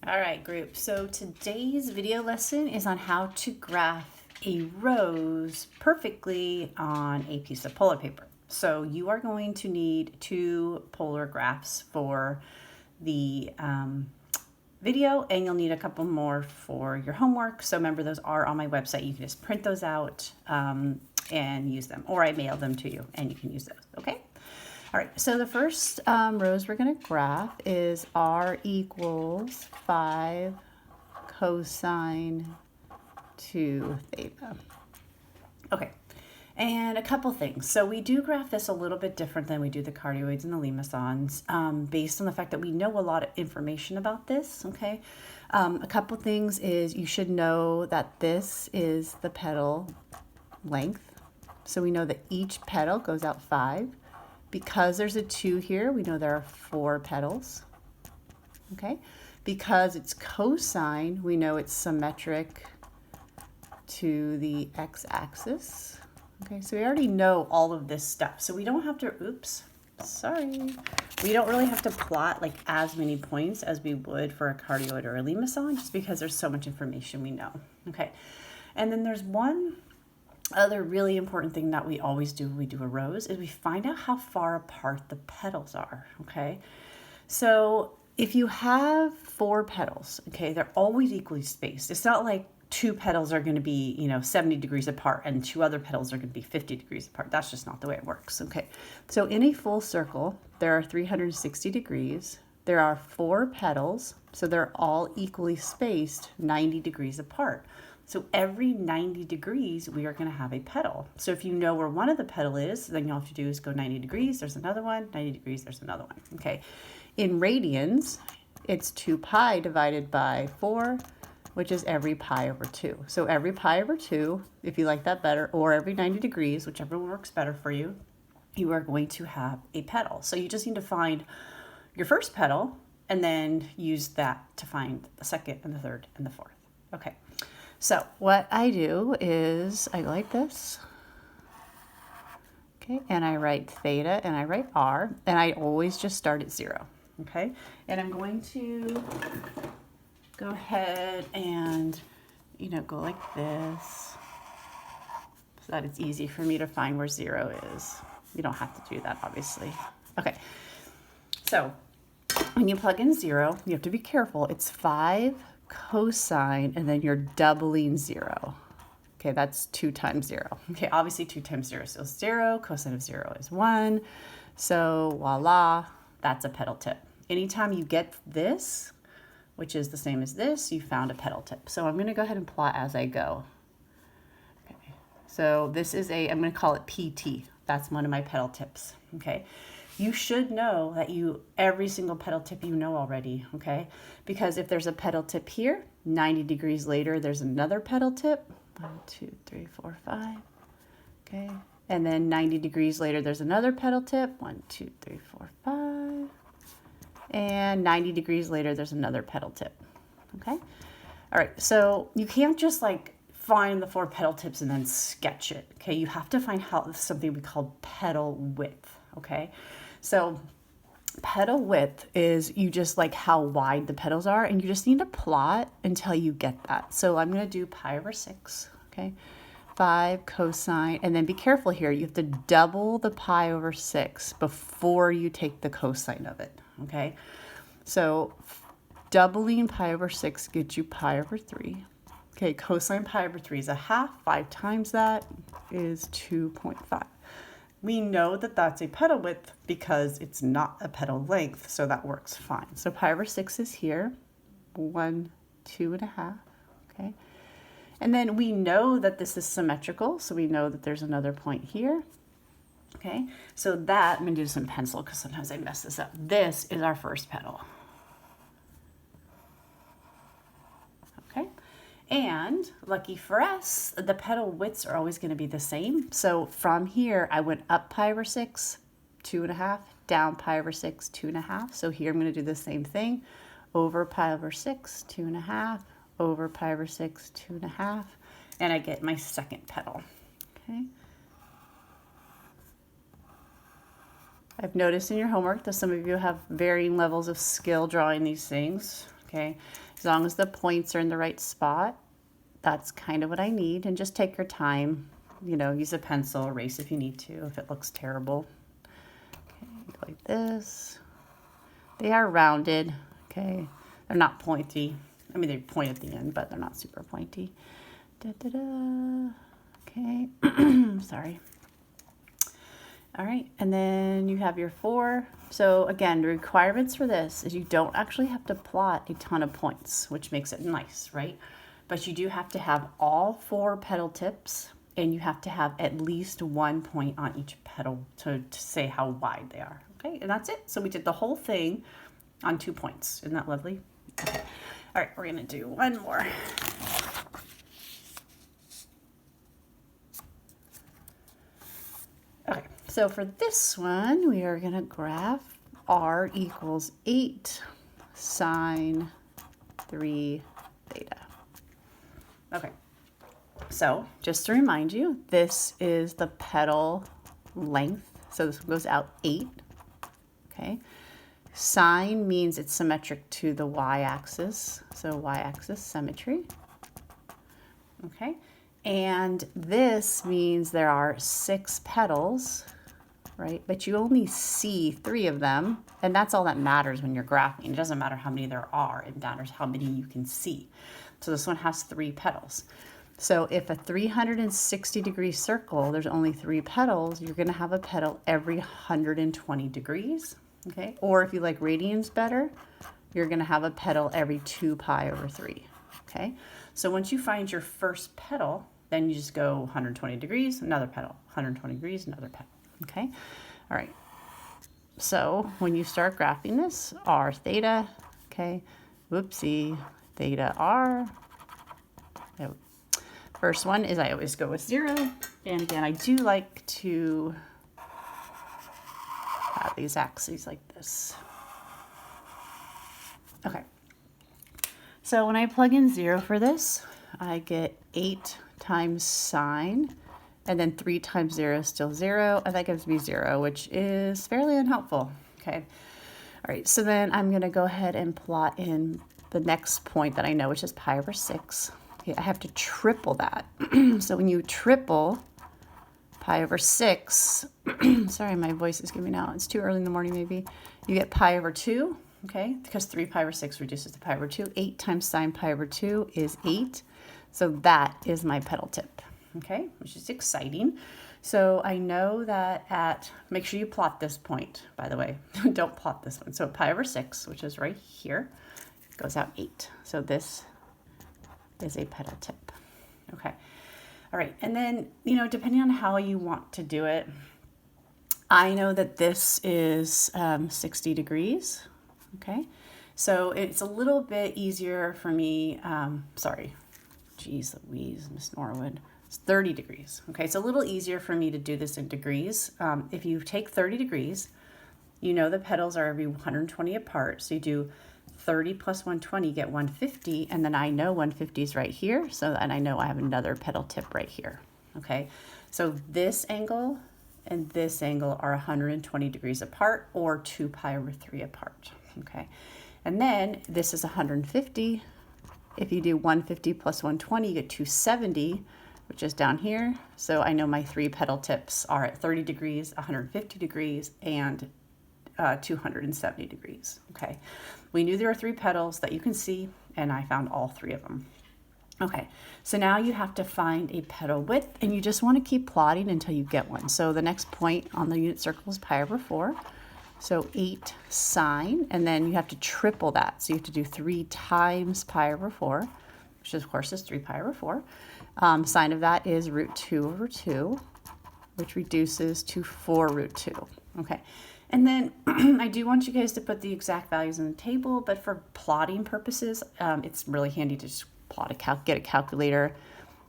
All right, group. So today's video lesson is on how to graph a rose perfectly on a piece of polar paper. So you are going to need two polar graphs for the video, and you'll need a couple more for your homework. So remember, those are on my website. You can just print those out and use them, or I mail them to you and you can use those, okay? All right, so the first rose we're going to graph is r equals 5 cosine 2 theta. Okay, and a couple things. So we do graph this a little bit different than we do the cardioids and the limacons, based on the fact that we know a lot of information about this, okay? A couple things is you should know that this is the petal length. So we know that each petal goes out 5. Because there's a 2 here, we know there are 4 petals, okay? Because it's cosine, we know it's symmetric to the x-axis, okay? So we already know all of this stuff. So we don't have to, we don't really have to plot like as many points as we would for a cardioid or a limason, just because there's so much information we know, okay? And then there's one other really important thing that we always do when we do a rose is we find out how far apart the petals are, okay? So if you have 4 petals, okay, they're always equally spaced. It's not like 2 petals are going to be, 70 degrees apart and 2 other petals are going to be 50 degrees apart. That's just not the way it works, okay? So in a full circle, there are 360 degrees. There are 4 petals, so they're all equally spaced 90 degrees apart. So every 90 degrees, we are going to have a petal. So if you know where one of the petal is, then all you have to do is go 90 degrees, there's another one, 90 degrees, there's another one, okay? In radians, it's 2 pi divided by 4, which is every pi over 2. So every pi over 2, if you like that better, or every 90 degrees, whichever works better for you, you are going to have a petal. So you just need to find your first petal and then use that to find the second and the third and the fourth. Okay. So what I do is I go like this, okay, and I write theta and I write r, and I always just start at 0, okay? And I'm going to go ahead and, go like this so that it's easy for me to find where 0 is. You don't have to do that, obviously. Okay, so when you plug in 0, you have to be careful. It's 5 cosine, and then you're doubling 0. Okay, that's 2 times 0. Okay, obviously 2 times 0 is 0. Cosine of 0 is 1. So voila, that's a petal tip. Anytime you get this, which is the same as this, you found a petal tip. So I'm going to go ahead and plot as I go. Okay, so this is I'm going to call it PT. That's one of my petal tips. Okay. You should know that every single petal tip you know already, okay? Because if there's a petal tip here, 90 degrees later, there's another petal tip. 1, 2, 3, 4, 5, okay? And then 90 degrees later, there's another petal tip. 1, 2, 3, 4, 5. And 90 degrees later, there's another petal tip, okay? All right, so you can't just find the 4 petal tips and then sketch it, okay? You have to find something we call petal width, okay? So petal width is you just how wide the petals are, and you just need to plot until you get that. So I'm going to do pi over 6, okay? 5 cosine, and then be careful here. You have to double the pi over 6 before you take the cosine of it, okay? So doubling pi over 6 gets you pi over 3. Okay, cosine pi over 3 is a half. 5 times that is 2.5. We know that that's a petal width because it's not a petal length, so that works fine. So pi over 6 is here, 1, 2.5, okay? And then we know that this is symmetrical, so we know that there's another point here, okay? So that, I'm going to do some pencil because sometimes I mess this up. This is our first petal, okay? And lucky for us, the petal widths are always going to be the same. So from here, I went up pi over 6, 2.5, down pi over 6, 2.5. So here I'm going to do the same thing. Over pi over 6, 2.5, over pi over 6, 2.5, and I get my second petal, okay? I've noticed in your homework that some of you have varying levels of skill drawing these things. okay? As long as the points are in the right spot, that's kind of what I need. And just take your time, you know, use a pencil, erase if you need to, if it looks terrible. Okay, like this. They are rounded, okay? They're not pointy. I mean, they point at the end, but they're not super pointy. Da, da, da. Okay, sorry. All right, and then you have your 4. So again, the requirements for this is you don't actually have to plot a ton of points, which makes it nice, right? But you do have to have all 4 petal tips, and you have to have at least 1 point on each petal to say how wide they are, okay? And that's it. So we did the whole thing on 2 points. Isn't that lovely? Okay. All right, we're gonna do one more. Okay, so for this one, we are gonna graph r equals 8 sine 3 theta. Okay, so just to remind you, this is the petal length. So this goes out 8, okay? Sine means it's symmetric to the y-axis, so y-axis symmetry, okay? And this means there are 6 petals, right? But you only see 3 of them, and that's all that matters when you're graphing. It doesn't matter how many there are, it matters how many you can see. So this one has 3 petals. So if a 360-degree circle, there's only 3 petals, you're gonna have a petal every 120 degrees, okay? Or if you like radians better, you're gonna have a petal every 2 pi over 3, okay? So once you find your first petal, then you just go 120 degrees, another petal, 120 degrees, another petal, okay? All right, so when you start graphing this, r theta, okay? Whoopsie, theta r. First one is I always go with 0. And again, I do like to have these axes like this. Okay. So when I plug in 0 for this, I get 8 times sine, and then 3 times 0 is still 0, and that gives me 0, which is fairly unhelpful. Okay. All right, so then I'm going to go ahead and plot in the next point that I know, which is pi over 6. Okay, I have to triple that. So when you triple pi over 6, sorry, my voice is giving out. It's too early in the morning maybe. You get pi over 2, okay, because 3 pi over 6 reduces to pi over 2. 8 times sine pi over 2 is 8. So that is my petal tip, okay, which is exciting. So I know that make sure you plot this point, by the way. Don't plot this one. So pi over 6, which is right here, goes out 8. So this is a petal tip. Okay. All right. And then, you know, depending on how you want to do it, I know that this is 60 degrees. Okay. So it's a little bit easier for me. Sorry. Geez Louise, Miss Norwood. It's 30 degrees. Okay. It's a little easier for me to do this in degrees. If you take 30 degrees, you know the petals are every 120 apart. So you do 30 plus 120, get 150, and then I know 150 is right here, so and I know I have another petal tip right here, okay? So this angle and this angle are 120 degrees apart, or 2 pi over 3 apart, okay? And then this is 150. If you do 150 plus 120, you get 270, which is down here. So I know my 3 petal tips are at 30 degrees, 150 degrees, and 270 degrees, okay? We knew there were 3 petals that you can see, and I found all 3 of them. Okay, so now you have to find a petal width, and you just want to keep plotting until you get one. So the next point on the unit circle is pi over 4. So 8 sine, and then you have to triple that. So you have to do 3 times pi over 4, which of course is 3 pi over 4. Sine of that is root 2 over 2, which reduces to 4 root 2, okay? And then I do want you guys to put the exact values in the table, but for plotting purposes, it's really handy to just plot get a calculator,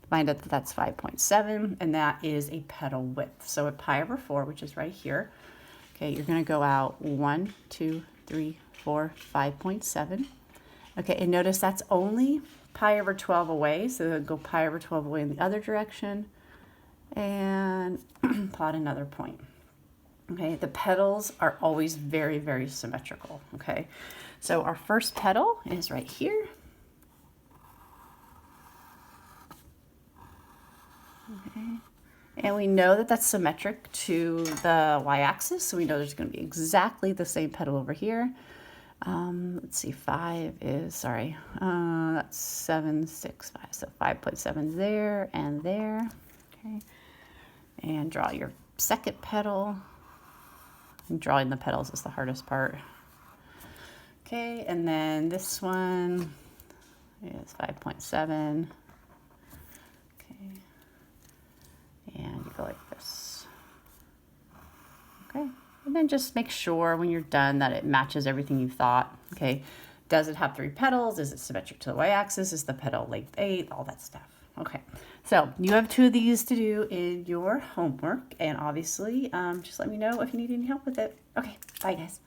find out that that's 5.7, and that is a petal width. So at pi over 4, which is right here, okay, you're going to go out 1, 2, 3, 4, 5.7. Okay, and notice that's only pi over 12 away, so go pi over 12 away in the other direction, and plot another point. Okay, the petals are always very, very symmetrical, okay? So our first petal is right here. Okay. And we know that that's symmetric to the y-axis, so we know there's going to be exactly the same petal over here. Let's see, 5 is, sorry, that's 7, 6, 5. So 5.7 is there and there. Okay. And draw your second petal. And drawing the petals is the hardest part. Okay, and then this one is 5.7. Okay. And you go like this. Okay, and then just make sure when you're done that it matches everything you thought. Okay, does it have 3 petals? Is it symmetric to the y-axis? Is the petal length 8? All that stuff. Okay, so you have 2 of these to do in your homework, and obviously just let me know if you need any help with it. Okay, bye guys.